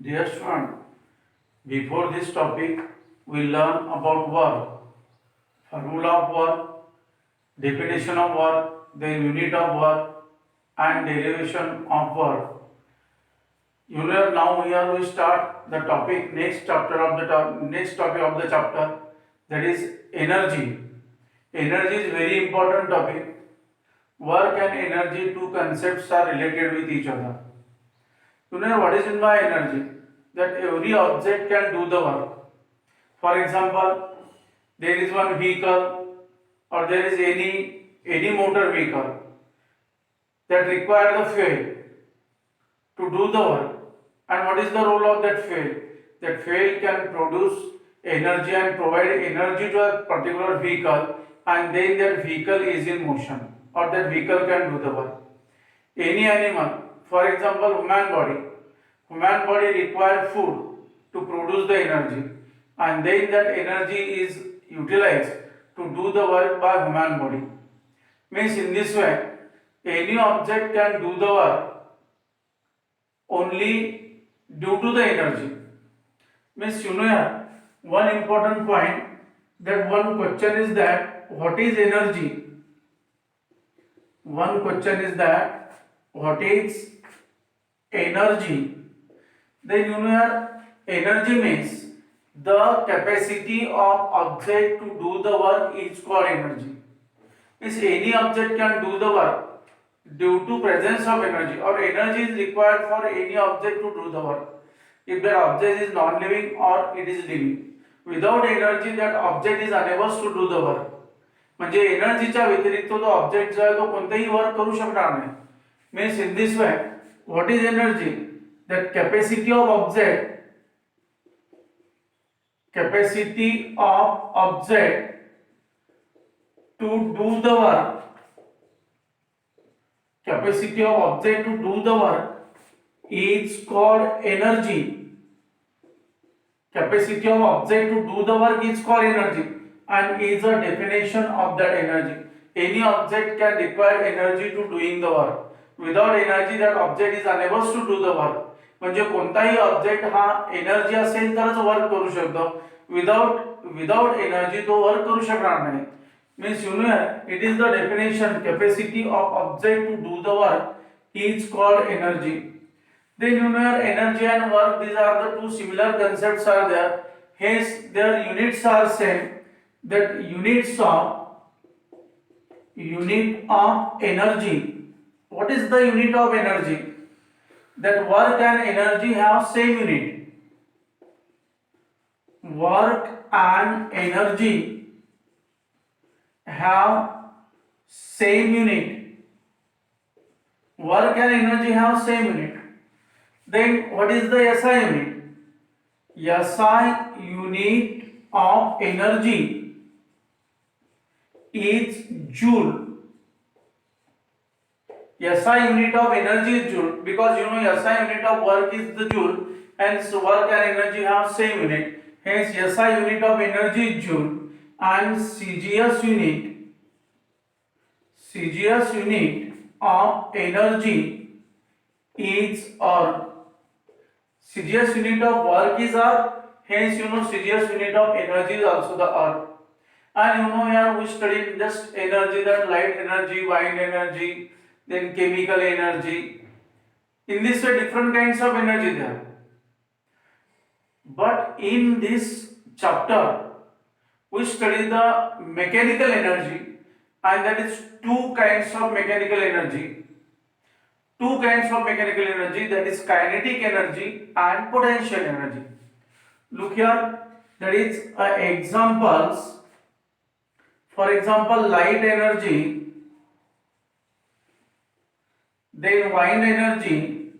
Dear student, before this topic, we learn about work, formula of work, definition of work, the unit of work, and derivation of work. You know, now here we start the topic, next topic of the chapter, that is energy. Energy is very important topic. Work and energy, two concepts are related with each other. You know what is in my energy? That every object can do the work. For example, there is one vehicle or there is any motor vehicle that require the fuel to do the work. And what is the role of that fuel? That fuel can produce energy and provide energy to a particular vehicle, and then that vehicle is in motion or that vehicle can do the work. Any animal, for example, human body require food to produce the energy, and then that energy is utilized to do the work by human body. Means in this way, any object can do the work only due to the energy. Means you know here, one important point, that one question is that what is energy? One question is that what is energy? Then you know here, energy means the capacity of object to do the work is called energy. Means any object can do the work due to presence of energy, or energy is required for any object to do the work. If that object is non-living or it is living, without energy that object is unable to do the work. म्हणजे एनर्जीच्या व्यतिरिक्त तो object जो आहे तो कोणतेही work करू शकणार नाही. Means in this way, what is energy? That capacity of object to do the work, capacity of object to do the work is called energy. Capacity of object to do the work is called energy and is a definition of that energy. Any object can require energy to doing the work. Without energy that object is unable to do the work. म्हणजे कोणताही object हा energy असेल तरच work करू शकतो. Without energy तो work करू शकणार नाही. Means you know it is the definition, capacity of object to do the work is called energy. Then you know energy and work, these are the two similar concepts are there, hence their units are same. That unit of energy, what is the unit of energy? That work and energy have same unit. Work and energy have same unit. Work and energy have same unit. Then what is the SI unit? SI unit of energy is joule. SI unit of energy is joule, because you know SI unit of work is the joule, and so work and energy have same unit. Hence SI unit of energy is joule, and CGS unit of energy is earth. CGS unit of work is earth, hence you know CGS unit of energy is also the earth. And you know here we studied just energy, that light energy, wind energy, then chemical energy. In this way different kinds of energy there. But in this chapter we study the mechanical energy, and that is two kinds of mechanical energy. That is kinetic energy and potential energy. Look here, that is examples. For example, light energy, then wind energy,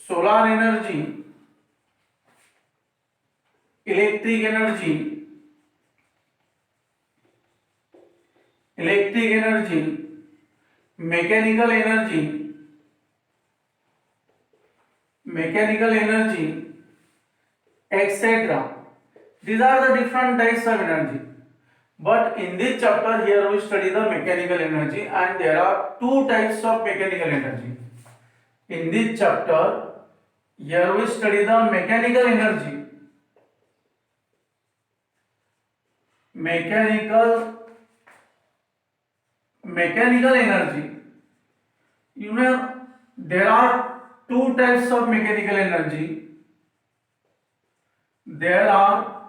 solar energy, electric energy, mechanical energy, etc. These are the different types of energy. But in this chapter here we study the mechanical energy, and there are two types of mechanical energy. In this chapter, here we study the mechanical energy. Mechanical energy. You know, there are two types of mechanical energy. There are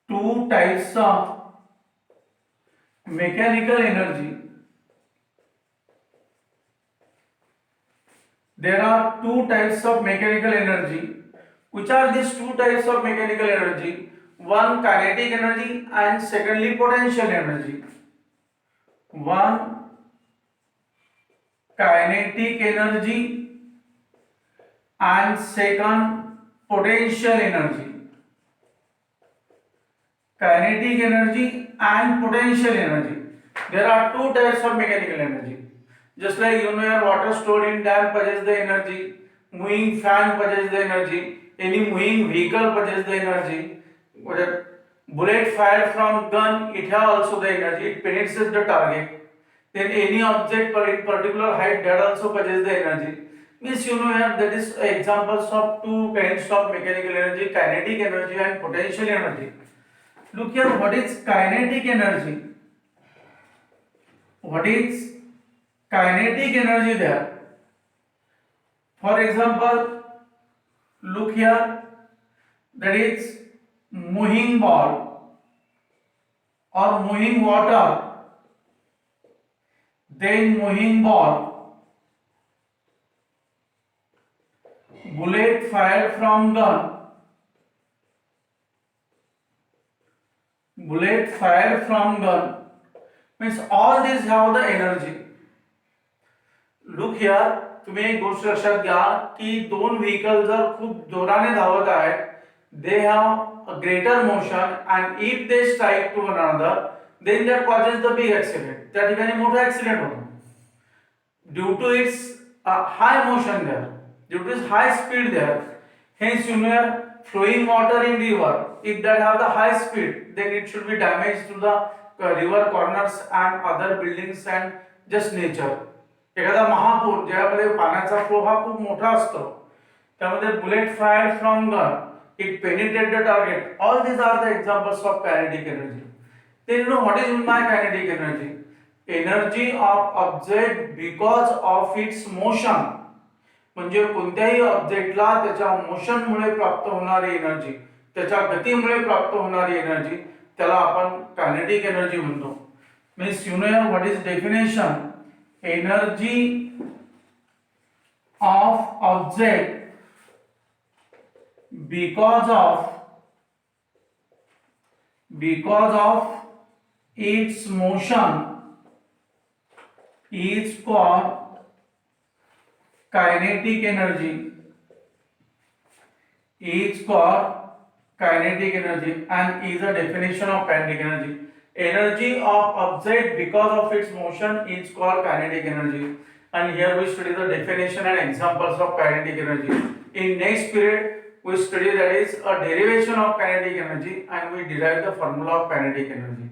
two types of mechanical energy. There are two types of mechanical energy. Which are these two types of mechanical energy? One, kinetic energy, and secondly, potential energy. One, kinetic energy, and second, potential energy. Kinetic energy and potential energy. There are two types of mechanical energy. Just like your water stored in dam possesses the energy, moving fan possesses the energy, any moving vehicle possesses the energy, bullet fired from gun, it has also the energy, it penetrates the target. Then any object in particular height, that also possesses the energy. Means here that is examples of two kinds of mechanical energy, kinetic energy and potential energy. Look here, what is kinetic energy? What is kinetic energy there? For example, look here, that is moving ball or moving water, then moving ball, bullet fired from gun, means all these have the energy. Look here, तुम्ही एक गोष्ट लक्षात घ्या की दोन vehicle जर खूप जोराने धावत आहेत, they have a greater motion and if they strike to one another, then that causes the big accident. त्या ठिकाणी मोठा ऍक्सिडेंट होतो. Due to its high motion there, due to its high speed there, hence flowing water in river, if that have the high speed, then it should be damaged to the river corners and other buildings and just nature. एखादा महापूर ज्यामध्ये पाण्याचा flow हा खूप मोठा असतो, त्यामध्ये bullet fire from gun, it penetrate the target. All these are the examples of kinetic energy. Then what is meant by kinetic energy? Energy of object because of its motion. म्हणजे कोणत्याही ऑब्जेक्टला त्याच्या मोशनमुळे प्राप्त होणारी एनर्जी, त्याच्या गतीमुळे प्राप्त होणारी energy, त्याला आपण कायनेटिक एनर्जी म्हणतो. Means what is definition? Energy of object because of its motion is called kinetic energy. And is a definition of kinetic energy. Energy of object because of its motion is called kinetic energy. And here we study the definition and examples of kinetic energy. In next period we study that is a derivation of kinetic energy and we derive the formula of kinetic energy.